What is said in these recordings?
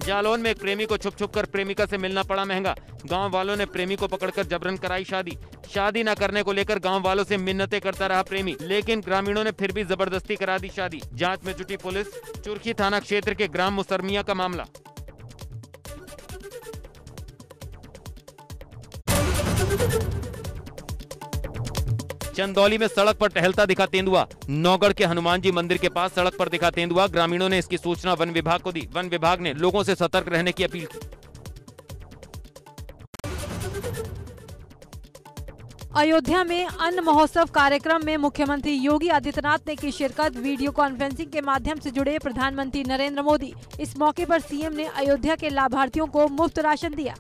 जालौन में एक प्रेमी को छुप छुप कर प्रेमिका से मिलना पड़ा महंगा। गांव वालों ने प्रेमी को पकड़कर जबरन कराई शादी। शादी न करने को लेकर गांव वालों से मिन्नतें करता रहा प्रेमी, लेकिन ग्रामीणों ने फिर भी जबरदस्ती करा दी शादी। जांच में जुटी पुलिस। चुरखी थाना क्षेत्र के ग्राम मुसरमिया का मामला। चंदौली में सड़क पर टहलता दिखा तेंदुआ। नौगढ़ के हनुमान जी मंदिर के पास सड़क पर दिखा तेंदुआ। ग्रामीणों ने इसकी सूचना वन विभाग को दी। वन विभाग ने लोगों से सतर्क रहने की अपील की। अयोध्या में अन्न महोत्सव कार्यक्रम में मुख्यमंत्री योगी आदित्यनाथ ने की शिरकत। वीडियो कॉन्फ्रेंसिंग के माध्यम से जुड़े प्रधानमंत्री नरेंद्र मोदी। इस मौके पर सीएम ने अयोध्या के लाभार्थियों को मुफ्त राशन दिया।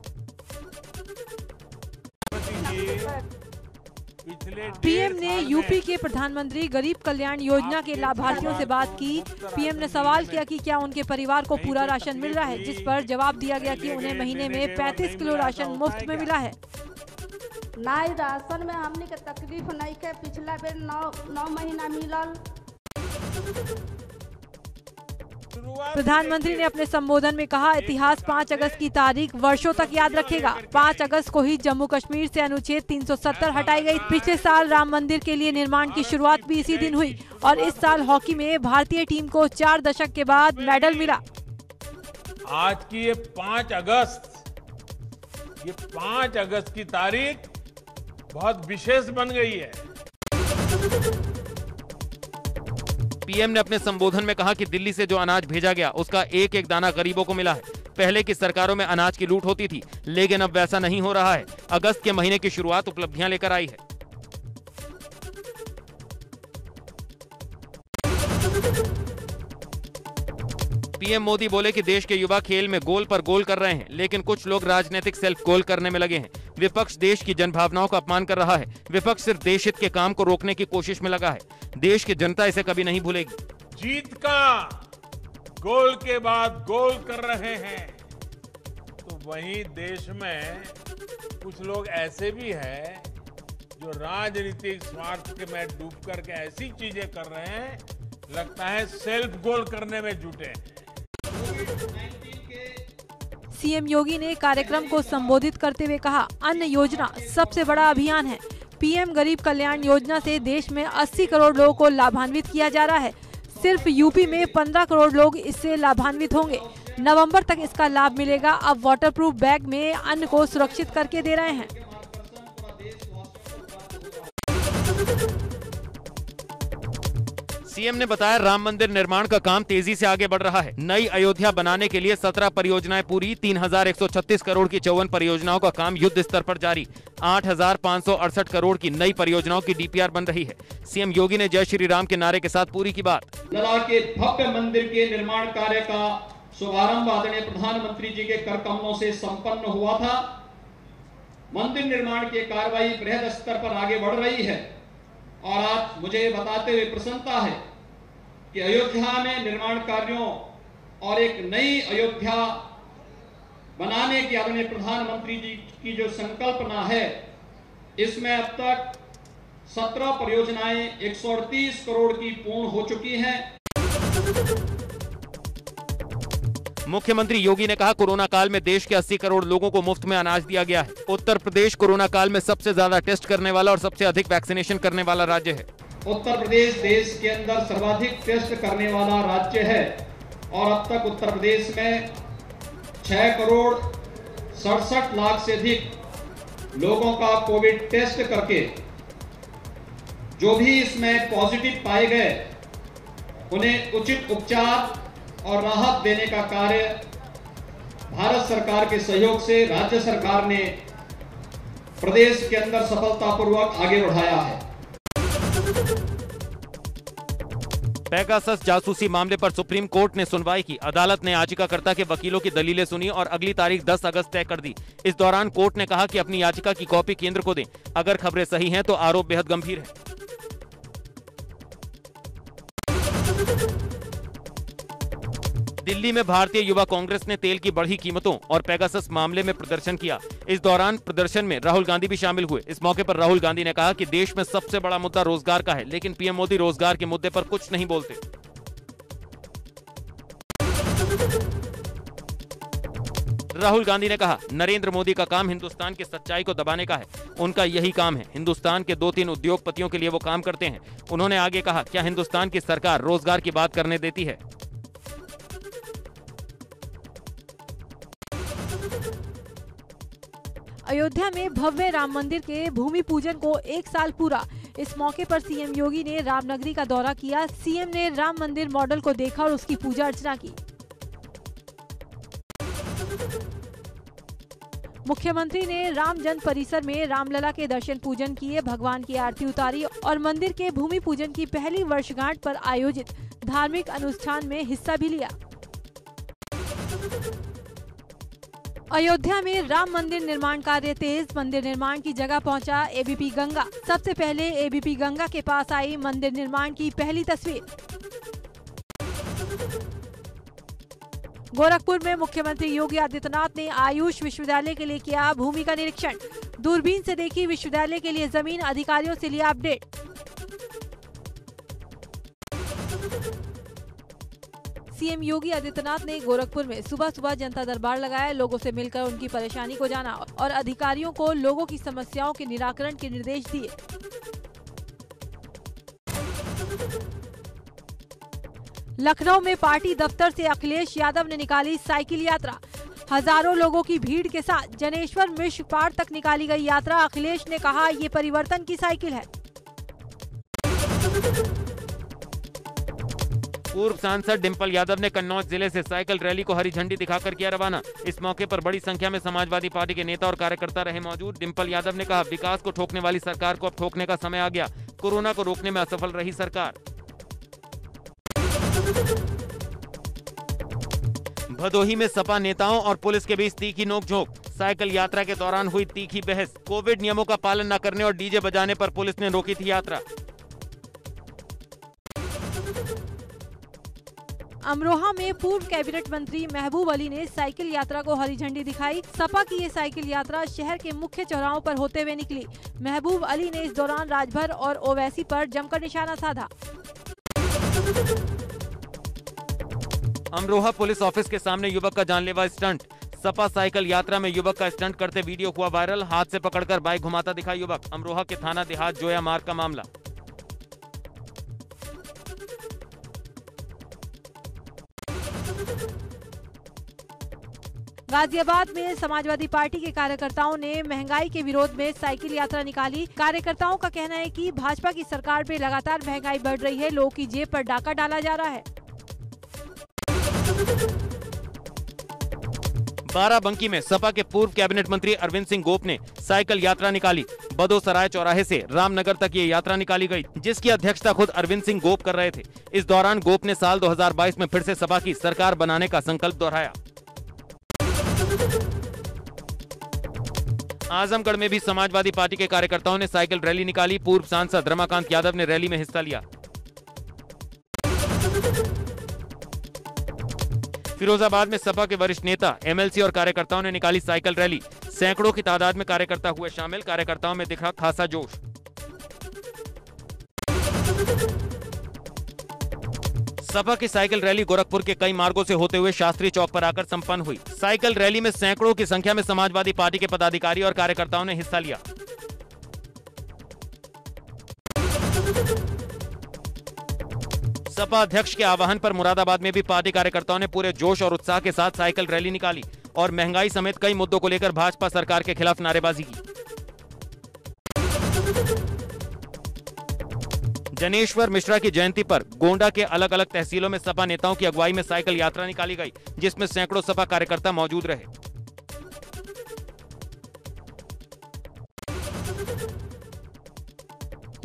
पीएम ने यूपी के प्रधानमंत्री गरीब कल्याण योजना के लाभार्थियों से बात की। पीएम ने सवाल किया कि क्या उनके परिवार को पूरा राशन मिल रहा है, जिस पर जवाब दिया गया कि उन्हें महीने में 35 किलो राशन मुफ्त में मिला है। नाई राशन में हमने के तकलीफ नहीं के, पिछला बेर 9 महीना मिलल। प्रधानमंत्री ने अपने संबोधन में कहा, इतिहास 5 अगस्त की तारीख वर्षों तक याद रखेगा। 5 अगस्त को ही जम्मू कश्मीर से अनुच्छेद 370 हटाई गई। पिछले साल राम मंदिर के लिए निर्माण की शुरुआत भी इसी दिन हुई और इस साल हॉकी में भारतीय टीम को 4 दशक के बाद मेडल मिला। आज की ये 5 अगस्त की तारीख बहुत विशेष बन गई है। पीएम ने अपने संबोधन में कहा कि दिल्ली से जो अनाज भेजा गया उसका एक एक दाना गरीबों को मिला है। पहले की सरकारों में अनाज की लूट होती थी, लेकिन अब वैसा नहीं हो रहा है। अगस्त के महीने की शुरुआत उपलब्धियां लेकर आई है। पीएम मोदी बोले कि देश के युवा खेल में गोल पर गोल कर रहे हैं, लेकिन कुछ लोग राजनीतिक सेल्फ गोल करने में लगे हैं। विपक्ष देश की जनभावनाओं का अपमान कर रहा है। विपक्ष सिर्फ देश हित के काम को रोकने की कोशिश में लगा है। देश की जनता इसे कभी नहीं भूलेगी। जीत का गोल के बाद गोल कर रहे हैं, तो वहीं देश में कुछ लोग ऐसे भी हैं जो राजनीतिक स्वार्थ के में डूब करके ऐसी चीजें कर रहे हैं, लगता है सेल्फ गोल करने में जुटे हैं। सीएम योगी ने कार्यक्रम को संबोधित करते हुए कहा, अन्न योजना सबसे बड़ा अभियान है। पीएम गरीब कल्याण योजना से देश में 80 करोड़ लोगों को लाभान्वित किया जा रहा है। सिर्फ यूपी में 15 करोड़ लोग इससे लाभान्वित होंगे। नवंबर तक इसका लाभ मिलेगा। अब वाटरप्रूफ बैग में अन्न को सुरक्षित करके दे रहे हैं। सीएम ने बताया, राम मंदिर निर्माण का काम तेजी से आगे बढ़ रहा है। नई अयोध्या बनाने के लिए 17 परियोजनाएं पूरी। 3136 करोड़ की 54 परियोजनाओं का काम युद्ध स्तर पर जारी। 8568 करोड़ की नई परियोजनाओं की डीपीआर बन रही है। सीएम योगी ने जय श्री राम के नारे के साथ पूरी की बात। लला के भव्य मंदिर के निर्माण कार्य का शुभारंभ आदरणीय प्रधानमंत्री जी के कर कमलों से संपन्न हुआ था। मंदिर निर्माण की कार्रवाई बृहद स्तर पर आगे बढ़ रही है और आज मुझे बताते हुए प्रसन्नता है कि अयोध्या में निर्माण कार्यों और एक नई अयोध्या बनाने की आदरणीय प्रधानमंत्री जी की जो संकल्पना है, इसमें अब तक 17 परियोजनाएं 138 करोड़ की पूर्ण हो चुकी हैं। मुख्यमंत्री योगी ने कहा, कोरोना काल में देश के 80 करोड़ लोगों को मुफ्त में अनाज दिया गया है। उत्तर प्रदेश कोरोना काल में सबसे ज्यादा टेस्ट करने वाला और सबसे अधिक वैक्सीनेशन करने वाला राज्य है। उत्तर प्रदेश देश के अंदर सर्वाधिक टेस्ट करने वाला राज्य है और अब तक उत्तर प्रदेश में 6 करोड़ 67 लाख से अधिक लोगों का कोविड टेस्ट करके जो भी इसमें पॉजिटिव पाए गए उन्हें उचित उपचार और राहत देने का कार्य भारत सरकार के सहयोग से राज्य सरकार ने प्रदेश के अंदर सफलतापूर्वक आगे बढ़ाया है। पेगासस जासूसी मामले पर सुप्रीम कोर्ट ने सुनवाई की। अदालत ने याचिकाकर्ता के वकीलों की दलीलें सुनी और अगली तारीख 10 अगस्त तय कर दी। इस दौरान कोर्ट ने कहा कि अपनी याचिका की कॉपी केंद्र को दें। अगर खबरें सही हैं तो आरोप बेहद गंभीर है। दिल्ली में भारतीय युवा कांग्रेस ने तेल की बढ़ी कीमतों और पेगासस मामले में प्रदर्शन किया। इस दौरान प्रदर्शन में राहुल गांधी भी शामिल हुए। इस मौके पर राहुल गांधी ने कहा कि देश में सबसे बड़ा मुद्दा रोजगार का है, लेकिन पीएम मोदी रोजगार के मुद्दे पर कुछ नहीं बोलते। राहुल गांधी ने कहा, नरेंद्र मोदी का काम हिंदुस्तान की सच्चाई को दबाने का है। उनका यही काम है। हिंदुस्तान के 2-3 उद्योगपतियों के लिए वो काम करते हैं। उन्होंने आगे कहा, क्या हिंदुस्तान की सरकार रोजगार की बात करने देती है? अयोध्या में भव्य राम मंदिर के भूमि पूजन को 1 साल पूरा। इस मौके पर सीएम योगी ने रामनगरी का दौरा किया। सीएम ने राम मंदिर मॉडल को देखा और उसकी पूजा अर्चना की। मुख्यमंत्री ने राम जन्म परिसर में रामलला के दर्शन पूजन किए, भगवान की आरती उतारी और मंदिर के भूमि पूजन की पहली वर्षगांठ पर आयोजित धार्मिक अनुष्ठान में हिस्सा भी लिया। अयोध्या में राम मंदिर निर्माण कार्य तेज। मंदिर निर्माण की जगह पहुंचा एबीपी गंगा। सबसे पहले एबीपी गंगा के पास आई मंदिर निर्माण की पहली तस्वीर। गोरखपुर में मुख्यमंत्री योगी आदित्यनाथ ने आयुष विश्वविद्यालय के लिए किया भूमि का निरीक्षण। दूरबीन से देखी विश्वविद्यालय के लिए जमीन, अधिकारियों से लिया अपडेट। सीएम योगी आदित्यनाथ ने गोरखपुर में सुबह सुबह जनता दरबार लगाया। लोगों से मिलकर उनकी परेशानी को जाना और अधिकारियों को लोगों की समस्याओं के निराकरण के निर्देश दिए। लखनऊ में पार्टी दफ्तर से अखिलेश यादव ने निकाली साइकिल यात्रा। हजारों लोगों की भीड़ के साथ जनेश्वर मिश्र पार्क तक निकाली गई यात्रा। अखिलेश ने कहा, ये परिवर्तन की साइकिल है। पूर्व सांसद डिंपल यादव ने कन्नौज जिले से साइकिल रैली को हरी झंडी दिखाकर किया रवाना। इस मौके पर बड़ी संख्या में समाजवादी पार्टी के नेता और कार्यकर्ता रहे मौजूद। डिंपल यादव ने कहा, विकास को ठोकने वाली सरकार को अब ठोकने का समय आ गया। कोरोना को रोकने में असफल रही सरकार। भदोही में सपा नेताओं और पुलिस के बीच तीखी नोकझोंक। साइकिल यात्रा के दौरान हुई तीखी बहस। कोविड नियमों का पालन न करने और डीजे बजाने पर पुलिस ने रोकी थी यात्रा। अमरोहा में पूर्व कैबिनेट मंत्री महबूब अली ने साइकिल यात्रा को हरी झंडी दिखाई। सपा की ये साइकिल यात्रा शहर के मुख्य चौराहों पर होते हुए निकली। महबूब अली ने इस दौरान राजभर और ओवैसी पर जमकर निशाना साधा। अमरोहा पुलिस ऑफिस के सामने युवक का जानलेवा स्टंट। सपा साइकिल यात्रा में युवक का स्टंट करते वीडियो हुआ वायरल। हाथ से पकड़कर बाइक घुमाता दिखा युवक। अमरोहा के थाना देहात जोया मार्ग का मामला। गाजियाबाद में समाजवादी पार्टी के कार्यकर्ताओं ने महंगाई के विरोध में साइकिल यात्रा निकाली। कार्यकर्ताओं का कहना है कि भाजपा की सरकार में लगातार महंगाई बढ़ रही है। लोगों की जेब पर डाका डाला जा रहा है। बाराबंकी में सपा के पूर्व कैबिनेट मंत्री अरविंद सिंह गोप ने साइकिल यात्रा निकाली। बदोसराय चौराहे से रामनगर तक ये यात्रा निकाली गई, जिसकी अध्यक्षता खुद अरविंद सिंह गोप कर रहे थे। इस दौरान गोप ने साल 2022 में फिर से सपा की सरकार बनाने का संकल्प दोहराया। आजमगढ़ में भी समाजवादी पार्टी के कार्यकर्ताओं ने साइकिल रैली निकाली। पूर्व सांसद रमाकांत यादव ने रैली में हिस्सा लिया। फिरोजाबाद में सपा के वरिष्ठ नेता, एमएलसी और कार्यकर्ताओं ने निकाली साइकिल रैली। सैकड़ों की तादाद में कार्यकर्ता हुए शामिल। कार्यकर्ताओं में दिखा खासा जोश। सपा की साइकिल रैली गोरखपुर के कई मार्गों से होते हुए शास्त्री चौक पर आकर संपन्न हुई। साइकिल रैली में सैकड़ों की संख्या में समाजवादी पार्टी के पदाधिकारी और कार्यकर्ताओं ने हिस्सा लिया। सपा अध्यक्ष के आह्वान पर मुरादाबाद में भी पार्टी कार्यकर्ताओं ने पूरे जोश और उत्साह के साथ साइकिल रैली निकाली और महंगाई समेत कई मुद्दों को लेकर भाजपा सरकार के खिलाफ नारेबाजी की। जनेश्वर मिश्रा की जयंती पर गोंडा के अलग अलग तहसीलों में सपा नेताओं की अगुवाई में साइकिल यात्रा निकाली गई, जिसमें सैकड़ों सपा कार्यकर्ता मौजूद रहे।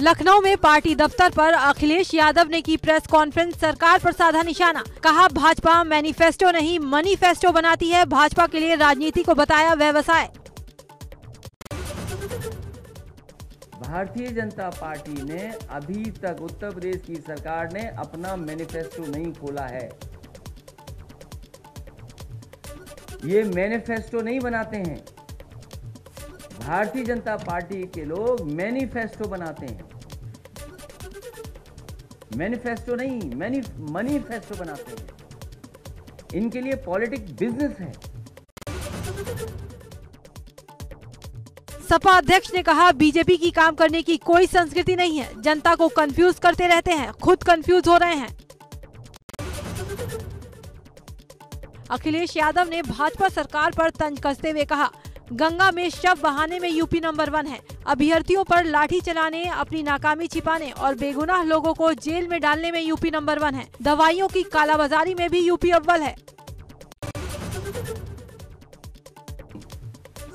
लखनऊ में पार्टी दफ्तर पर अखिलेश यादव ने की प्रेस कॉन्फ्रेंस। सरकार पर साधा निशाना। कहा, भाजपा मैनिफेस्टो नहीं मनीफेस्टो बनाती है। भाजपा के लिए राजनीति को बताया व्यवसाय। भारतीय जनता पार्टी ने अभी तक उत्तर प्रदेश की सरकार ने अपना मैनिफेस्टो नहीं खोला है। ये मैनिफेस्टो नहीं बनाते हैं। भारतीय जनता पार्टी के लोग मैनिफेस्टो बनाते हैं। मैनिफेस्टो नहीं, मनीफेस्टो बनाते हैं। इनके लिए पॉलिटिक्स बिजनेस है। सपा अध्यक्ष ने कहा, बीजेपी की काम करने की कोई संस्कृति नहीं है, जनता को कंफ्यूज करते रहते हैं, खुद कंफ्यूज हो रहे हैं। अखिलेश यादव ने भाजपा सरकार पर तंज कसते हुए कहा, गंगा में शव बहाने में यूपी नंबर 1 है। अभ्यर्थियों पर लाठी चलाने, अपनी नाकामी छिपाने और बेगुनाह लोगों को जेल में डालने में यूपी नंबर 1 है। दवाइयों की कालाबाजारी में भी यूपी अव्वल है।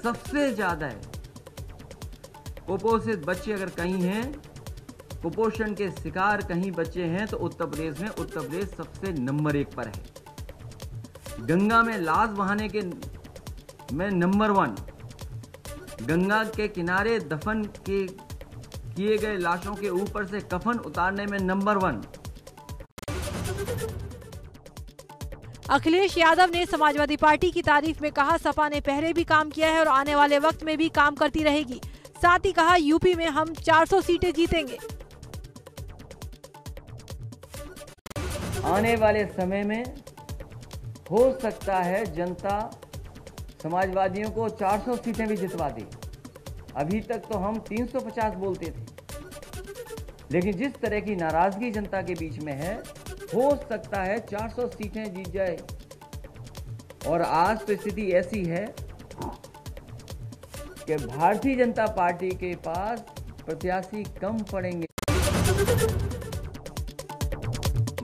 सबसे ज्यादा है कुपोषित बच्चे अगर कहीं हैं, कुपोषण के शिकार कहीं बच्चे हैं तो उत्तर प्रदेश सबसे नंबर 1 पर है। गंगा में लाश बहाने के में नंबर 1, गंगा के किनारे दफन किए गए लाशों के ऊपर से कफन उतारने में नंबर 1। अखिलेश यादव ने समाजवादी पार्टी की तारीफ में कहा, सपा ने पहले भी काम किया है और आने वाले वक्त में भी काम करती रहेगी। साथ ही कहा, यूपी में हम 400 सीटें जीतेंगे। आने वाले समय में हो सकता है जनता समाजवादियों को 400 सीटें भी जितवा दे। अभी तक तो हम 350 बोलते थे, लेकिन जिस तरह की नाराजगी जनता के बीच में है, हो सकता है 400 सीटें जीत जाए। और आज तो स्थिति ऐसी है कि भारतीय जनता पार्टी के पास प्रत्याशी कम पड़ेंगे।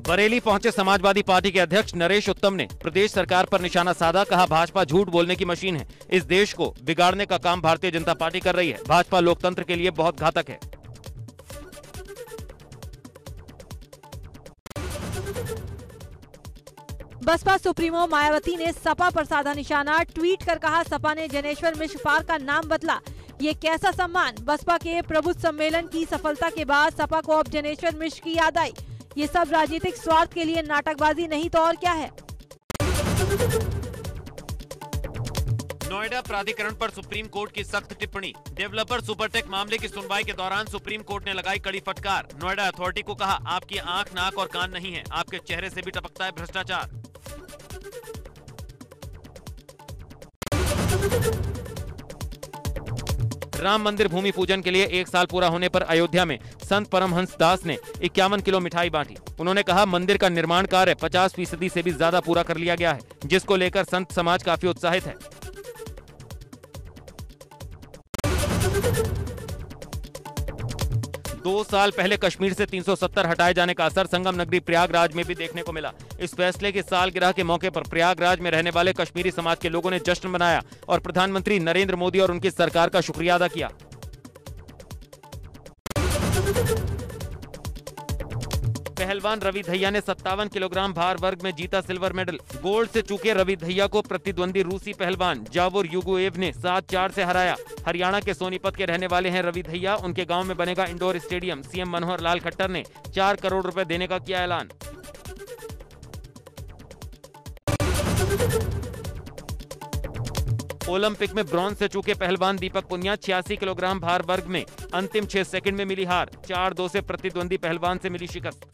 बरेली पहुंचे समाजवादी पार्टी के अध्यक्ष नरेश उत्तम ने प्रदेश सरकार पर निशाना साधा। कहा, भाजपा झूठ बोलने की मशीन है। इस देश को बिगाड़ने का काम भारतीय जनता पार्टी कर रही है। भाजपा लोकतंत्र के लिए बहुत घातक है। बसपा सुप्रीमो मायावती ने सपा पर साधा निशाना। ट्वीट कर कहा, सपा ने जनेश्वर मिश्र पार्क का नाम बदला, ये कैसा सम्मान। बसपा के प्रबुद्ध सम्मेलन की सफलता के बाद सपा को अब जनेश्वर मिश्र की याद आई। ये सब राजनीतिक स्वार्थ के लिए नाटकबाजी नहीं तो और क्या है। नोएडा प्राधिकरण पर सुप्रीम कोर्ट की सख्त टिप्पणी। डेवलपर सुपरटेक मामले की सुनवाई के दौरान सुप्रीम कोर्ट ने लगाई कड़ी फटकार। नोएडा अथॉरिटी को कहा, आपकी आंख, नाक और कान नहीं है, आपके चेहरे से भी टपकता है भ्रष्टाचार। राम मंदिर भूमि पूजन के लिए 1 साल पूरा होने पर अयोध्या में संत परमहंस दास ने 51 किलो मिठाई बांटी। उन्होंने कहा, मंदिर का निर्माण कार्य 50% से भी ज्यादा पूरा कर लिया गया है, जिसको लेकर संत समाज काफी उत्साहित है। 2 साल पहले कश्मीर से 370 हटाए जाने का असर संगम नगरी प्रयागराज में भी देखने को मिला। इस फैसले की सालगिरह के मौके पर प्रयागराज में रहने वाले कश्मीरी समाज के लोगों ने जश्न मनाया और प्रधानमंत्री नरेंद्र मोदी और उनकी सरकार का शुक्रिया अदा किया। पहलवान रवि दहिया ने 57 किलोग्राम भार वर्ग में जीता सिल्वर मेडल। गोल्ड से चूके रवि दहिया को प्रतिद्वंदी रूसी पहलवान जावोर युगुएव ने 7-4 से हराया। हरियाणा के सोनीपत के रहने वाले हैं रवि दहिया। उनके गांव में बनेगा indoor stadium. CM Manohar Lal Khattar ने 4 करोड़ रुपए देने का किया ऐलान। ओलंपिक में ब्रॉन्ज से चूके पहलवान दीपक पुनिया 86 किलोग्राम भार वर्ग में अंतिम 6 सेकंड में मिली हार। 4-2 से प्रतिद्वंदी पहलवान से मिली शिकस्त।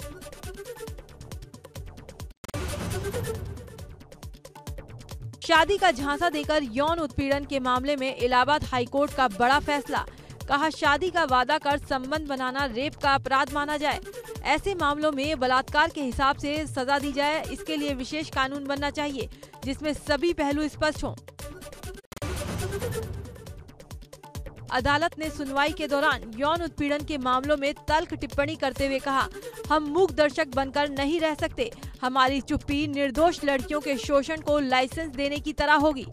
शादी का झांसा देकर यौन उत्पीड़न के मामले में इलाहाबाद हाईकोर्ट का बड़ा फैसला। कहा, शादी का वादा कर संबंध बनाना रेप का अपराध माना जाए। ऐसे मामलों में बलात्कार के हिसाब से सजा दी जाए। इसके लिए विशेष कानून बनना चाहिए जिसमें सभी पहलू स्पष्ट हों। अदालत ने सुनवाई के दौरान यौन उत्पीड़न के मामलों में तल्ख टिप्पणी करते हुए कहा, हम मूक दर्शक बनकर नहीं रह सकते। हमारी चुप्पी निर्दोष लड़कियों के शोषण को लाइसेंस देने की तरह होगी।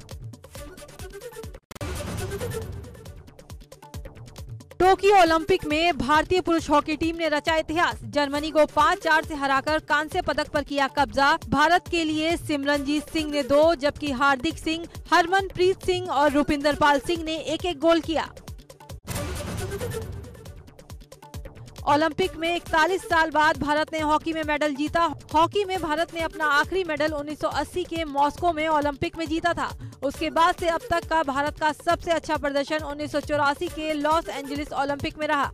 टोक्यो ओलंपिक में भारतीय पुरुष हॉकी टीम ने रचा इतिहास। जर्मनी को 5-4 से हराकर कांस्य पदक पर किया कब्जा। भारत के लिए सिमरनजीत सिंह ने 2, जबकि हार्दिक सिंह, हरमनप्रीत सिंह और रुपिंदर पाल सिंह ने 1-1 गोल किया। ओलंपिक में 41 साल बाद भारत ने हॉकी में मेडल जीता। हॉकी में भारत ने अपना आखिरी मेडल 1980 के मॉस्को में ओलंपिक में जीता था। उसके बाद से अब तक का भारत का सबसे अच्छा प्रदर्शन 1984 के लॉस एंजलिस ओलंपिक में रहा।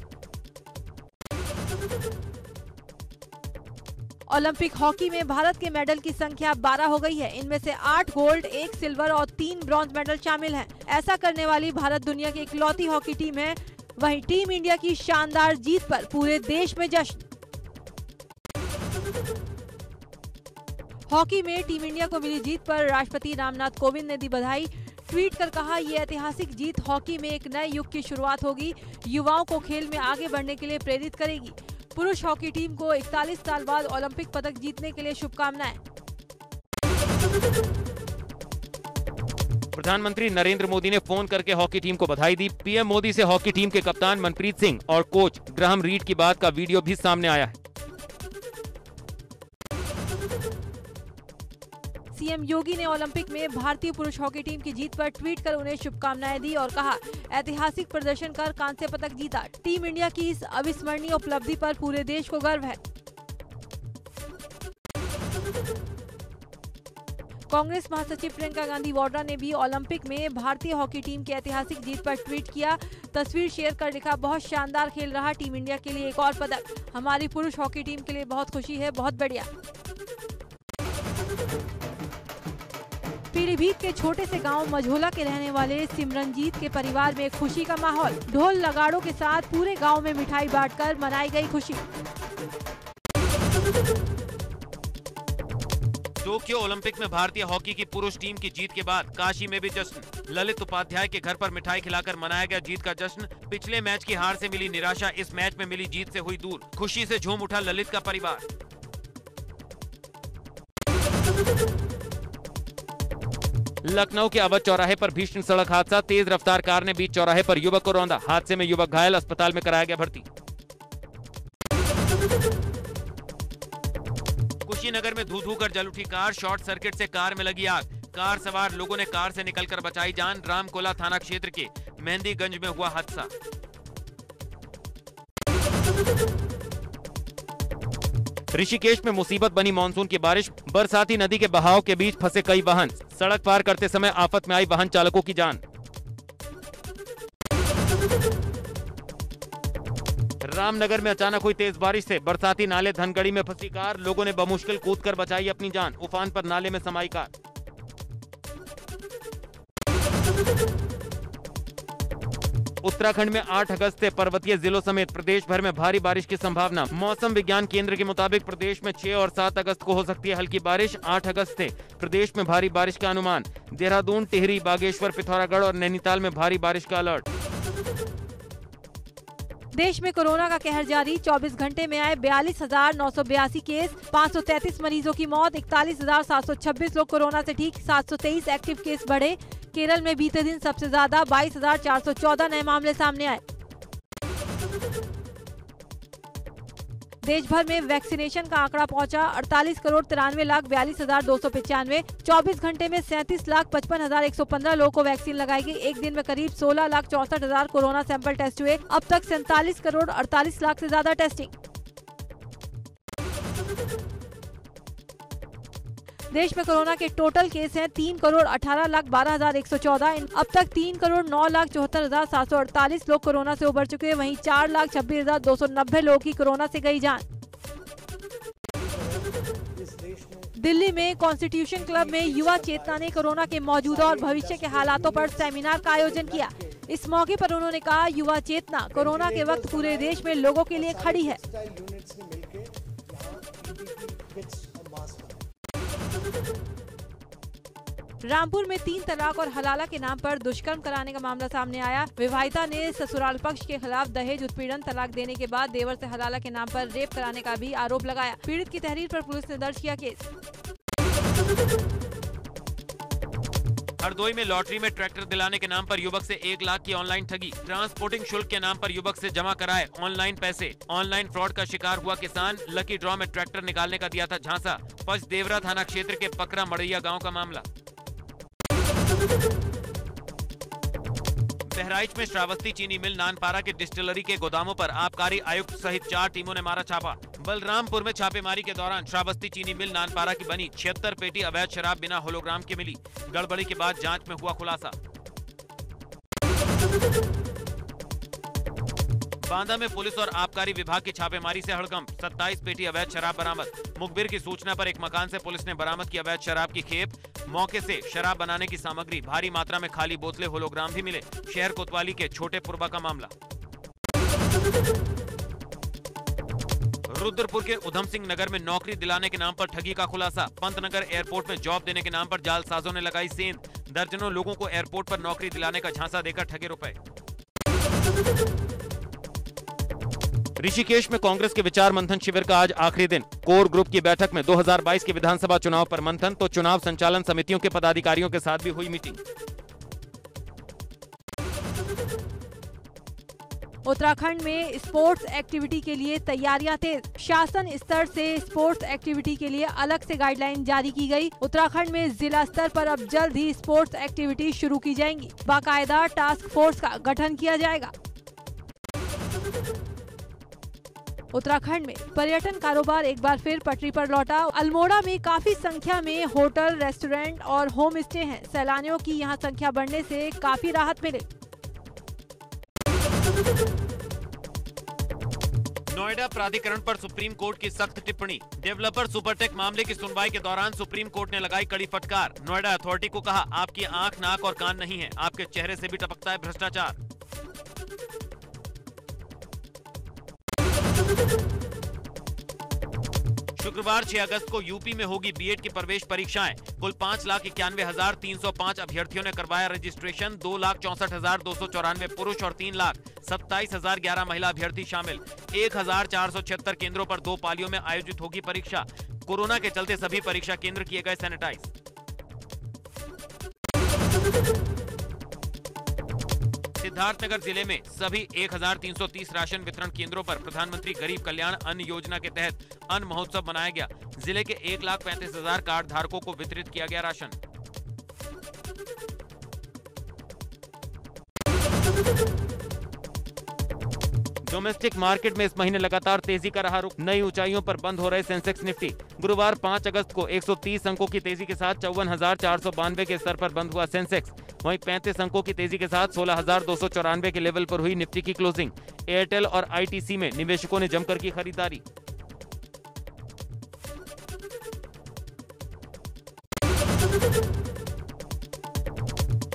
ओलंपिक हॉकी में भारत के मेडल की संख्या 12 हो गई है। इनमें से 8 गोल्ड, 1 सिल्वर और 3 ब्रॉन्ज मेडल शामिल हैं। ऐसा करने वाली भारत दुनिया की इकलौती हॉकी टीम है। वहीं टीम इंडिया की शानदार जीत पर पूरे देश में जश्न। हॉकी में टीम इंडिया को मिली जीत पर राष्ट्रपति रामनाथ कोविंद ने दी बधाई। ट्वीट कर कहा, ये ऐतिहासिक जीत हॉकी में एक नए युग की शुरुआत होगी, युवाओं को खेल में आगे बढ़ने के लिए प्रेरित करेगी। पुरुष हॉकी टीम को 41 साल बाद ओलंपिक पदक जीतने के लिए शुभकामनाएं। प्रधानमंत्री नरेंद्र मोदी ने फोन करके हॉकी टीम को बधाई दी। पीएम मोदी से हॉकी टीम के कप्तान मनप्रीत सिंह और कोच ग्राहम रीड की बात का वीडियो भी सामने आया है। सीएम योगी ने ओलंपिक में भारतीय पुरुष हॉकी टीम की जीत पर ट्वीट कर उन्हें शुभकामनाएं दी और कहा, ऐतिहासिक प्रदर्शन कर कांस्य पदक जीता। टीम इंडिया की इस अविस्मरणीय उपलब्धि पर पूरे देश को गर्व है। कांग्रेस महासचिव प्रियंका गांधी वाड्रा ने भी ओलंपिक में भारतीय हॉकी टीम की ऐतिहासिक जीत पर ट्वीट किया। तस्वीर शेयर कर लिखा, बहुत शानदार खेल रहा टीम इंडिया के लिए एक और पदक। हमारी पुरुष हॉकी टीम के लिए बहुत खुशी है, बहुत बढ़िया। पीलीभीत के छोटे से गांव मझोला के रहने वाले सिमरनजीत के परिवार में खुशी का माहौल। ढोल लगाड़ों के साथ पूरे गांव में मिठाई बांटकर मनाई गई खुशी। टोक्यो ओलंपिक में भारतीय हॉकी की पुरुष टीम की जीत के बाद काशी में भी जश्न। ललित उपाध्याय के घर पर मिठाई खिलाकर मनाया गया जीत का जश्न। पिछले मैच की हार से मिली निराशा इस मैच में मिली जीत से हुई दूर। खुशी से झूम उठा ललित का परिवार। लखनऊ के अवध चौराहे पर भीषण सड़क हादसा। तेज रफ्तार कार ने बीच चौराहे पर युवक को रौंदा। हादसे में युवक घायल, अस्पताल में कराया गया भर्ती। कुशीनगर में धू धू कर जल उठी कार। शॉर्ट सर्किट से कार में लगी आग। कार सवार लोगों ने कार से निकलकर बचाई जान। रामकोला थाना क्षेत्र के मेहंदीगंज में हुआ हादसा। ऋषिकेश में मुसीबत बनी मानसून की बारिश। बरसाती नदी के बहाव के बीच फंसे कई वाहन। सड़क पार करते समय आफत में आई वाहन चालकों की जान। रामनगर में अचानक हुई तेज बारिश से बरसाती नाले धनगढ़ी में फंसी कार। लोगों ने बमुश्किल कूदकर बचाई अपनी जान। उफान पर नाले में समाई कार। उत्तराखंड में 8 अगस्त से पर्वतीय जिलों समेत प्रदेश भर में भारी बारिश की संभावना। मौसम विज्ञान केंद्र के मुताबिक प्रदेश में 6 और 7 अगस्त को हो सकती है हल्की बारिश। 8 अगस्त से प्रदेश में भारी बारिश का अनुमान। देहरादून, टिहरी, बागेश्वर, पिथौरागढ़ और नैनीताल में भारी बारिश का अलर्ट। देश में कोरोना का कहर जारी। 24 घंटे में आए 42,982 केस। 533 मरीजों की मौत। 41,726 लोग कोरोना से ठीक। 723 एक्टिव केस बढ़े। केरल में बीते दिन सबसे ज्यादा 22,414 नए मामले सामने आए। देश भर में वैक्सीनेशन का आंकड़ा पहुंचा 48,93,42,295। 24 घंटे में 37,55,115 लोगों को वैक्सीन लगाई गई। एक दिन में करीब 16,64,000 कोरोना सैंपल टेस्ट हुए। अब तक 47,48,00,000 से ज्यादा टेस्टिंग। देश में कोरोना के टोटल केस हैं 3,18,12,114। अब तक 3,09,74,748 लोग कोरोना से उबर चुके हैं। वहीं 4,26,290 लोगों की कोरोना से गई जान। दिल्ली में कॉन्स्टिट्यूशन क्लब में युवा चेतना ने कोरोना के मौजूदा और भविष्य के हालातों पर सेमिनार का आयोजन किया। इस मौके पर उन्होंने कहा, युवा चेतना कोरोना के वक्त पूरे देश में लोगों के लिए खड़ी है। रामपुर में 3 तलाक और हलाला के नाम पर दुष्कर्म कराने का मामला सामने आया। विवाहिता ने ससुराल पक्ष के खिलाफ दहेज उत्पीड़न, तलाक देने के बाद देवर से हलाला के नाम पर रेप कराने का भी आरोप लगाया। पीड़ित की तहरीर पर पुलिस ने दर्ज किया केस। हरदोई में लॉटरी में ट्रैक्टर दिलाने के नाम पर युवक से 1 लाख की ऑनलाइन ठगी। ट्रांसपोर्टिंग शुल्क के नाम पर युवक से जमा कराए ऑनलाइन पैसे। ऑनलाइन फ्रॉड का शिकार हुआ किसान। लकी ड्रॉ में ट्रैक्टर निकालने का दिया था झांसा। पचदेवरा थाना क्षेत्र के पकरा मड़ैया गांव का मामला। बहराइच में श्रावस्ती चीनी मिल नानपारा के डिस्टिलरी के गोदामों पर आबकारी आयुक्त सहित 4 टीमों ने मारा छापा। बलरामपुर में छापेमारी के दौरान श्रावस्ती चीनी मिल नानपारा की बनी 76 पेटी अवैध शराब बिना होलोग्राम के मिली। गड़बड़ी के बाद जांच में हुआ खुलासा। बांदा में पुलिस और आबकारी विभाग की छापेमारी से हड़कंप, 27 पेटी अवैध शराब बरामद। मुखबिर की सूचना पर एक मकान से पुलिस ने बरामद की अवैध शराब की खेप। मौके से शराब बनाने की सामग्री, भारी मात्रा में खाली बोतलें, होलोग्राम भी मिले। शहर कोतवाली के छोटे पुरबा का मामला। रुद्रपुर के उधम सिंह नगर में नौकरी दिलाने के नाम पर ठगी का खुलासा। पंतनगर एयरपोर्ट में जॉब देने के नाम पर जालसाजों ने लगाई सेंध। दर्जनों लोगों को एयरपोर्ट पर नौकरी दिलाने का झांसा देकर ठगे रुपए। ऋषिकेश में कांग्रेस के विचार मंथन शिविर का आज आखिरी दिन। कोर ग्रुप की बैठक में 2022 के विधानसभा चुनाव पर मंथन, तो चुनाव संचालन समितियों के पदाधिकारियों के साथ भी हुई मीटिंग। उत्तराखंड में स्पोर्ट्स एक्टिविटी के लिए तैयारियां तेज। शासन स्तर से स्पोर्ट्स एक्टिविटी के लिए अलग से गाइडलाइन जारी की गई। उत्तराखंड में जिला स्तर पर अब जल्द ही स्पोर्ट्स एक्टिविटी शुरू की जाएंगी। बाकायदा टास्क फोर्स का गठन किया जाएगा। उत्तराखंड में पर्यटन कारोबार एक बार फिर पटरी पर लौटा। अल्मोड़ा में काफी संख्या में होटल, रेस्टोरेंट और होम स्टे हैं। सैलानियों की यहां संख्या बढ़ने से काफी राहत मिले। नोएडा प्राधिकरण पर सुप्रीम कोर्ट की सख्त टिप्पणी। डेवलपर सुपरटेक मामले की सुनवाई के दौरान सुप्रीम कोर्ट ने लगाई कड़ी फटकार। नोएडा अथॉरिटी को कहा, आपकी आंख, नाक और कान नहीं है, आपके चेहरे से भी टपकता है भ्रष्टाचार। शुक्रवार 6 अगस्त को यूपी में होगी बीएड की प्रवेश परीक्षाएं। कुल 5,91,305 अभ्यर्थियों ने करवाया रजिस्ट्रेशन। 2,64,294 पुरुष और 3,27,011 महिला अभ्यर्थी शामिल। 1,476 केंद्रों पर 2 पालियों में आयोजित होगी परीक्षा। कोरोना के चलते सभी परीक्षा केंद्र किए गए सैनिटाइज। सिद्धार्थनगर जिले में सभी 1,330 राशन वितरण केंद्रों पर प्रधानमंत्री गरीब कल्याण अन्न योजना के तहत अन्न महोत्सव मनाया गया। जिले के 1,35,000 कार्ड धारकों को वितरित किया गया राशन। डोमेस्टिक मार्केट में इस महीने लगातार तेजी का रहा रुख। नई ऊंचाइयों पर बंद हो रहे सेंसेक्स निफ्टी। गुरुवार 5 अगस्त को 130 अंकों की तेजी के साथ 54,492 के स्तर पर बंद हुआ सेंसेक्स। वहीं 35 अंकों की तेजी के साथ 16,294 के लेवल पर हुई निफ्टी की क्लोजिंग। एयरटेल और आईटीसी में निवेशकों ने जमकर की खरीदारी।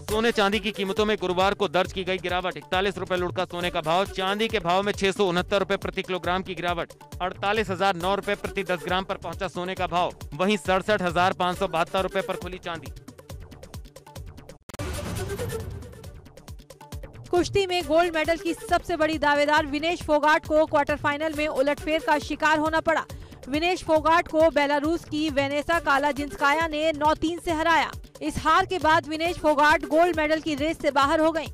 सोने चांदी की कीमतों में गुरुवार को दर्ज की गई गिरावट। 41 रुपए लुढ़का सोने का भाव। चांदी के भाव में 669 रुपए प्रति किलोग्राम की गिरावट। 48,009 रुपए प्रति 10 ग्राम पर पहुंचा सोने का भाव। वहीं 67,572 रुपए पर खुली चांदी। कुश्ती में गोल्ड मेडल की सबसे बड़ी दावेदार विनेश फोगाट को क्वार्टर फाइनल में उलटफेर का शिकार होना पड़ा। विनेश फोगाट को बेलारूस की वेनेसा कालाजिंस्काया ने 9-3 से हराया। इस हार के बाद विनेश फोगाट गोल्ड मेडल की रेस से बाहर हो गईं।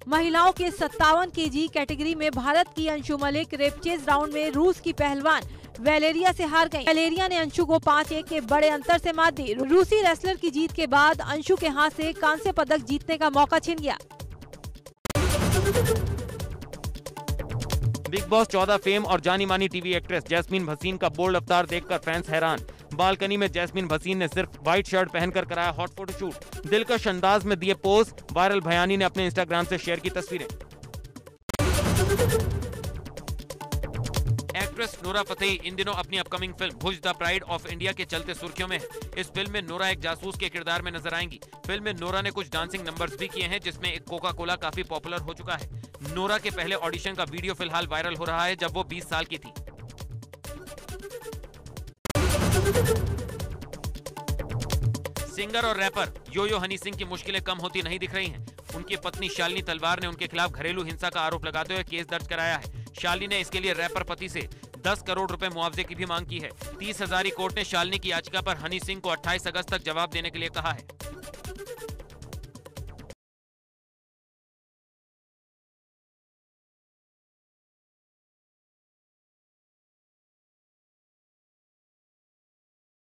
महिलाओं के 57 केजी कैटेगरी में भारत की अंशु मलिक रेपचेज राउंड में रूस की पहलवान वैलेरिया से हार गईं। वैलेरिया ने अंशु को 5-1 के बड़े अंतर से मात दी। रूसी रेसलर की जीत के बाद अंशु के हाथ से कांस्य पदक जीतने का मौका छिन गया। बिग बॉस 14 फेम और जानी मानी टीवी एक्ट्रेस जैस्मीन भसीन का बोल्ड अवतार देखकर फैंस हैरान। बालकनी में जैस्मीन भसीन ने सिर्फ व्हाइट शर्ट पहनकर कराया हॉट फोटोशूट। दिलकश अंदाज में दिए पोज। वायरल भयानी ने अपने इंस्टाग्राम से शेयर की तस्वीरें। एक्ट्रेस नोरा फतेही इन दिनों अपनी upcoming film Bhuj the pride of India के चलते सुर्खियों में है। इस फिल्म में नोरा एक जासूस के किरदार में नजर आएंगी। फिल्म में नोरा ने कुछ डांसिंग नंबर्स भी किए हैं, जिसमें एक कोका कोला काफी पॉपुलर हो चुका है। नोरा के पहले ऑडिशन का वीडियो फिलहाल वायरल हो रहा है, जब वो 20 साल की थी। सिंगर और रैपर यो हनी सिंह की मुश्किलें कम होती नहीं दिख रही हैं। उनकी पत्नी शालिनी तलवार ने उनके खिलाफ घरेलू हिंसा का आरोप लगाते हुए केस दर्ज कराया है। शालिनी ने इसके लिए रैपर पति से 10 करोड़ रुपए मुआवजे की भी मांग की है। 30 हजारी कोर्ट ने शालिनी की याचिका पर हनी सिंह को 28 अगस्त तक जवाब देने के लिए कहा है।